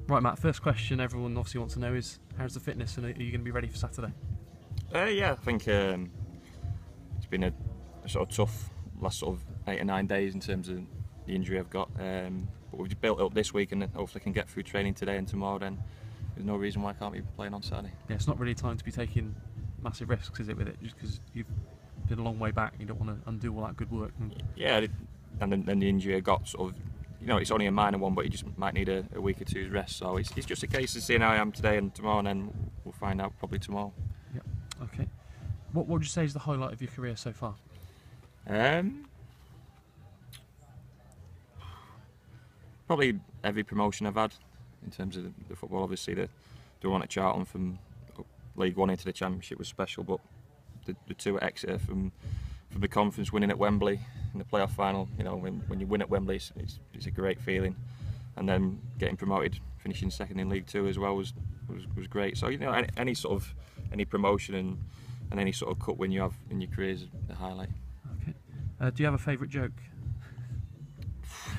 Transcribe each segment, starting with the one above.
Right, Matt, first question everyone obviously wants to know is, how's the fitness and are you going to be ready for Saturday? Yeah, I think it's been a sort of tough last sort of 8 or 9 days in terms of the injury I've got. But we've built up this week and hopefully can get through training today and tomorrow. Then there's no reason why I can't be playing on Saturday. Yeah, it's not really time to be taking massive risks, is it, with it? Just because you've been a long way back, you don't want to undo all that good work. Yeah, and then the injury I got sort of, it's only a minor one, but you just might need a week or two's rest. So it's just a case of seeing how I am today and tomorrow, and then we'll find out probably tomorrow. Yep. Okay. What would you say is the highlight of your career so far? Probably every promotion I've had in terms of the football. Obviously, the one at Cheltenham from League One into the Championship was special, but the two at Exeter from the conference, winning at Wembley in the playoff final. When you win at Wembley, it's a great feeling, and then getting promoted, finishing second in League Two as well was great. So any promotion and any sort of cup win you have in your career is a highlight. Okay. Do you have a favourite joke?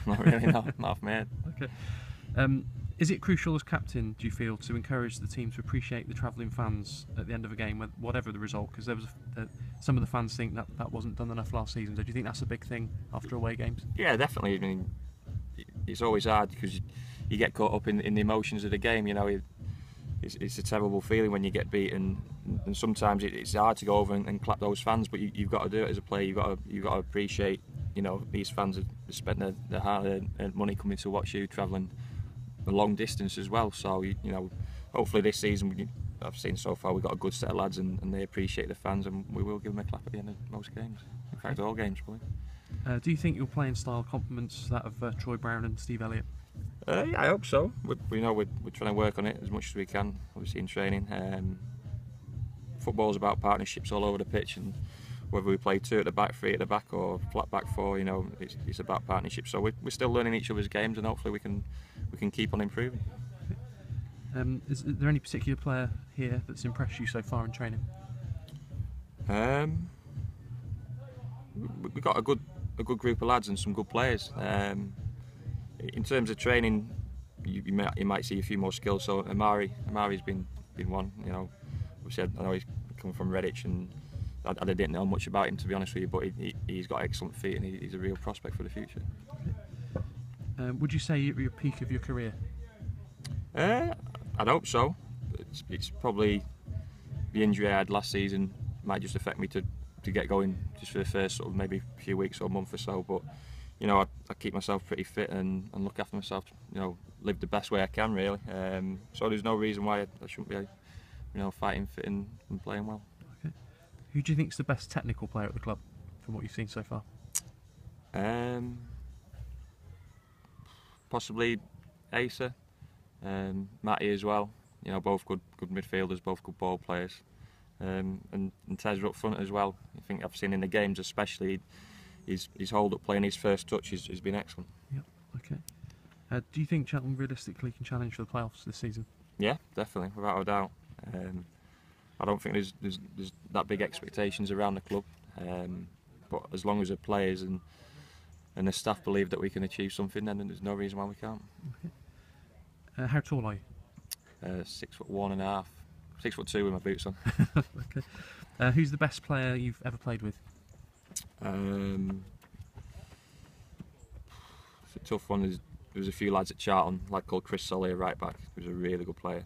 Not really, no, not off my head. Okay. Is it crucial as captain, do you feel, to encourage the team to appreciate the travelling fans at the end of a game, whatever the result? Because there was some of the fans think that wasn't done enough last season. So do you think that's a big thing after away games? Yeah, definitely. I mean, it's always hard because you get caught up in the emotions of the game. It's a terrible feeling when you get beaten, and sometimes it's hard to go over and clap those fans. But you've got to do it as a player. You've got to appreciate. These fans have spent their hard-earned money coming to watch you, travelling a long distance as well. So hopefully this season, I've seen so far, we've got a good set of lads, and they appreciate the fans, and we will give them a clap at the end of most games. In fact, all games probably. Do you think your playing style complements that of Troy Brown and Steve Elliott? Yeah, I hope so. We're trying to work on it as much as we can, obviously in training. Football's about partnerships all over the pitch, and whether we play 2 at the back, 3 at the back, or flat back 4, it's about partnerships. So we're still learning each other's games, and hopefully we can keep on improving. Is there any particular player here that's impressed you so far in training? We've got a good group of lads and some good players. In terms of training, you might see a few more skills. So Amari's been one. Obviously I know he's come from Redditch, and I didn't know much about him, to be honest with you, but he's got excellent feet, and he's a real prospect for the future. Okay. Would you say you're at your peak of your career? I'd hope so. It's probably the injury I had last season might just affect me to get going just for the first sort of maybe few weeks or month or so. But I keep myself pretty fit and look after myself. Live the best way I can, really. So there's no reason why I shouldn't be, fighting, fit, and playing well. Okay. Who do you think is the best technical player at the club from what you've seen so far? Possibly Asa, Matty as well. Both good midfielders, both good ball players, and Tezza up front as well. I think I've seen in the games, especially his hold up play and his first touch has been excellent. Yep. Okay. Do you think Cheltenham realistically can challenge for the playoffs this season? Yeah, definitely, without a doubt. I don't think there's that big expectations around the club, but as long as the players and the staff believe that we can achieve something, then there's no reason why we can't. Okay. How tall are you? 6'1.5", 6'2" with my boots on. Okay. Who's the best player you've ever played with? It's a tough one. There was a few lads at Charlton, a lad called Chris Solly, right back, who was a really good player.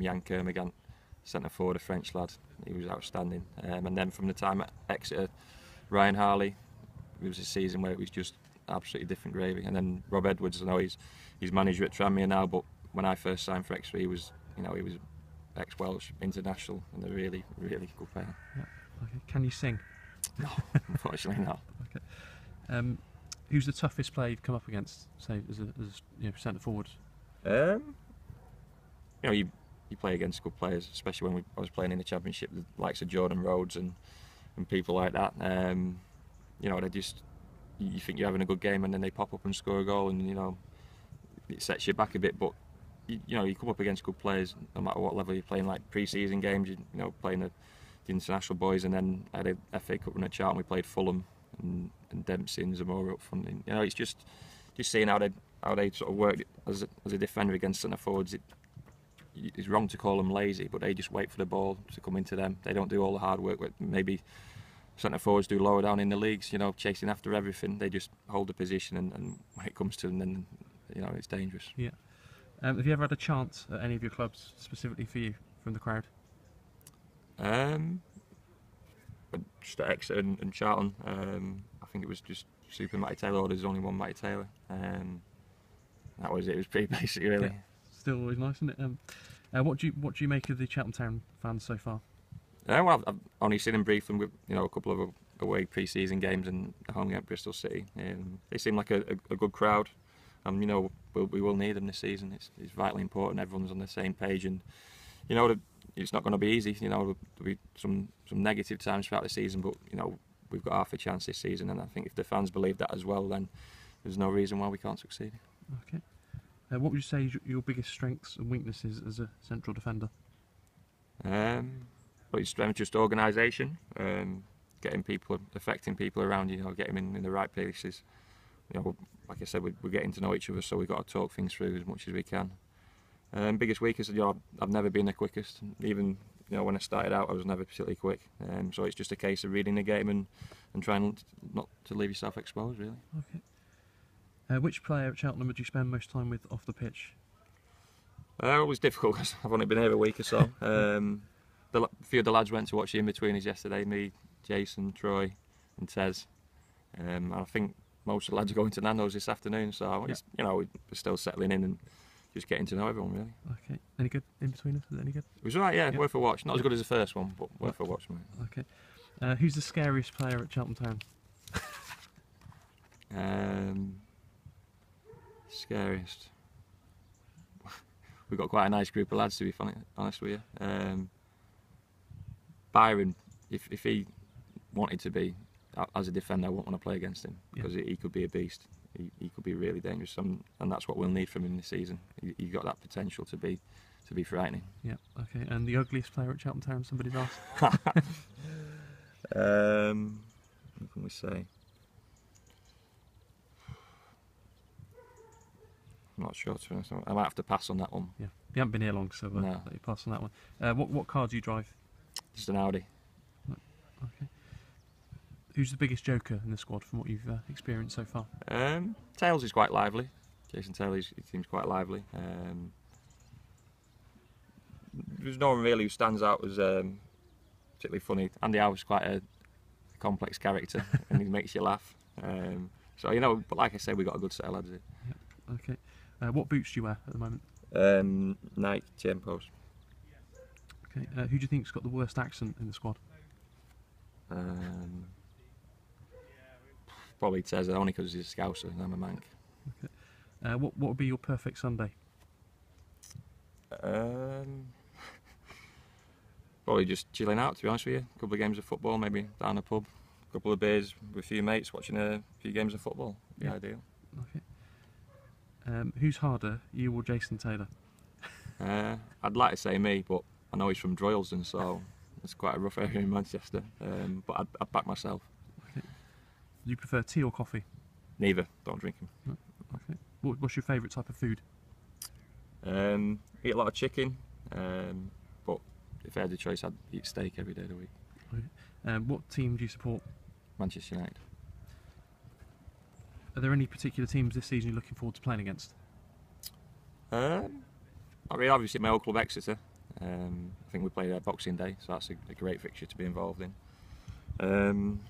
Jan Kermagant, centre forward, a French lad, he was outstanding. And then from the time at Exeter, Ryan Harley, it was a season where it was just absolutely different gravy. And then Rob Edwards, I know he's manager at Tranmere now, but when I first signed for Exeter, he was ex-Welsh international and a really, really good player. Yeah. Okay. Can you sing? No, unfortunately not. Okay. Who's the toughest player you've come up against, say, as centre forward? You play against good players, especially when I was playing in the Championship, the likes of Jordan Rhodes and people like that. You think you're having a good game, and then they pop up and score a goal, and it sets you back a bit. But you come up against good players, no matter what level you're playing. Like pre-season games, playing the international boys, and then I had a FA Cup run at Charlton. We played Fulham and Dempsey and Zamora up front. And, it's just seeing how how they sort of work as a defender against centre forwards. It's wrong to call them lazy, but they just wait for the ball to come into them. They don't do all the hard work that maybe centre forwards do lower down in the leagues, you know, chasing after everything. They just hold the position, and when it comes to them, then, you know, it's dangerous. Yeah. Have you ever had a chant at any of your clubs specifically for you from the crowd? Just at Exeter and Charlton, I think it was just Super Matty Taylor, or there's only one Matty Taylor. That was it. It was pretty basic, really. Yeah. Still always nice, isn't it? What do you make of the Cheltenham Town fans so far? Well, I've only seen them briefly with, you know, a couple of away pre-season games and a home game at Bristol City. They seem like a good crowd, and you know, we will need them this season. It's vitally important. Everyone's on the same page, and you know, it's not going to be easy. You know, there'll be some negative times throughout the season, but you know, we've got half a chance this season, and I think if the fans believe that as well, then there's no reason why we can't succeed. Okay. What would you say is your biggest strengths and weaknesses as a central defender? Well, your strength, just organisation, affecting people around you, you know, getting them in the right places. You know, like I said, we're getting to know each other, so we've got to talk things through as much as we can. Biggest weakness, you know, I've never been the quickest. Even, you know, when I started out, I was never particularly quick. So it's just a case of reading the game and trying not to leave yourself exposed, really. Okay. Which player at Cheltenham would you spend most time with off the pitch? It was difficult because I've only been here a week or so. A few of the lads went to watch the in-betweeners yesterday, me, Jason, Troy and Tez. And I think most of the lads are going to Nando's this afternoon, so it's, you know, we're still settling in and just getting to know everyone, really. Okay. Any good in-betweeners? Was it any good? It was alright, yeah, worth a watch. Not as good as the first one, but worth a watch, mate. Okay. Who's the scariest player at Cheltenham Town? Scariest. We've got quite a nice group of lads, to be honest with you. Byron, if he wanted to be, as a defender, I wouldn't want to play against him because he could be a beast. He could be really dangerous, and that's what we'll need from him this season. He's got that potential to be frightening. Yeah. Okay. And the ugliest player at Cheltenham Town? Somebody's asked. What can we say? I'm not sure, to be honest. I might have to pass on that one. Yeah. You haven't been here long, so no. let you pass on that one. What car do you drive? Just an Audi. Okay. Who's the biggest joker in the squad from what you've experienced so far? Tails is quite lively. Jason Taylor, he seems quite lively. There's no one really who stands out as particularly funny. Andy Howe's quite a complex character, and he makes you laugh. So, you know, but like I said, we've got a good set of lads here. Yeah. Okay. What boots do you wear at the moment? Nike Tiempos. Okay. Who do you think's got the worst accent in the squad? Probably Tez, only because he's a Scouser and I'm a Manc. Okay. What would be your perfect Sunday? Probably just chilling out, to be honest with you. A couple of games of football, maybe down the pub, a couple of beers with a few mates, watching a few games of football. Yeah, ideal. Okay. Who's harder, you or Jason Taylor? I'd like to say me, but I know he's from Droylsden, so it's quite a rough area in Manchester. But I'd back myself. Okay. Do you prefer tea or coffee? Neither. Don't drink them. No. Okay. What's your favourite type of food? Eat a lot of chicken, but if I had the choice, I'd eat steak every day of the week. Okay. What team do you support? Manchester United. Are there any particular teams this season you're looking forward to playing against? I mean, obviously my old club Exeter. I think we play there Boxing Day, so that's a great fixture to be involved in. And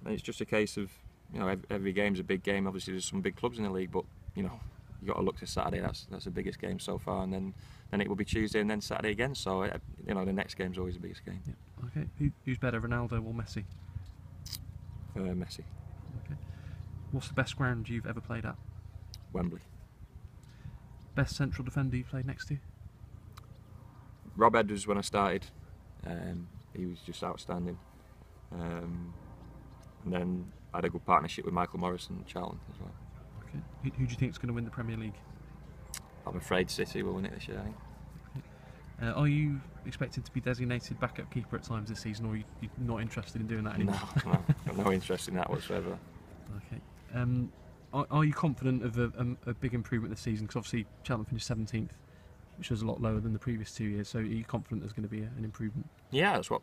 it's just a case of, you know, every game's a big game. Obviously, there's some big clubs in the league, but you know, you got to look to Saturday. That's the biggest game so far, and then it will be Tuesday and then Saturday again. So you know, the next game's always the biggest game. Yeah. Okay. Who's better, Ronaldo or Messi? Messi. Okay. What's the best ground you've ever played at? Wembley. Best central defender you played next to? Rob Edwards when I started. He was just outstanding. And then I had a good partnership with Michael Morrison at Charlton as well. Okay. Who do you think is going to win the Premier League? I'm afraid City will win it this year, I think. Okay. Are you expected to be designated backup keeper at times this season, or are you not interested in doing that anymore? No, I've no interest in that whatsoever. Okay. Are you confident of a big improvement this season? Because obviously Cheltenham finished 17th, which was a lot lower than the previous 2 years. So are you confident there's going to be an improvement? Yeah, that's what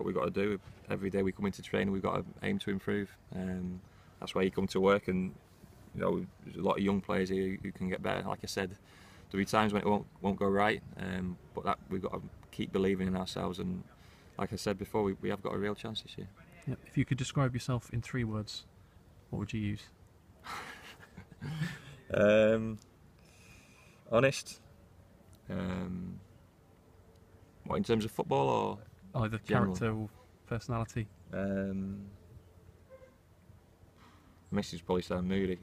we've got to do. Every day we come into training, we've got to aim to improve. That's why you come to work, and there's a lot of young players here who can get better. Like I said, there'll be times when it won't go right, but that we've got to keep believing in ourselves. And like I said before, we have got a real chance this year. Yeah. If you could describe yourself in 3 words, what would you use? Honest. What, in terms of football or Either general? character or personality. Mrs. probably sound moody.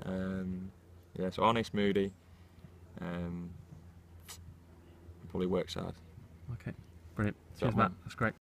Yeah, so honest, moody. Probably works hard. Okay, brilliant. Top Cheers, man. Matt. That's great.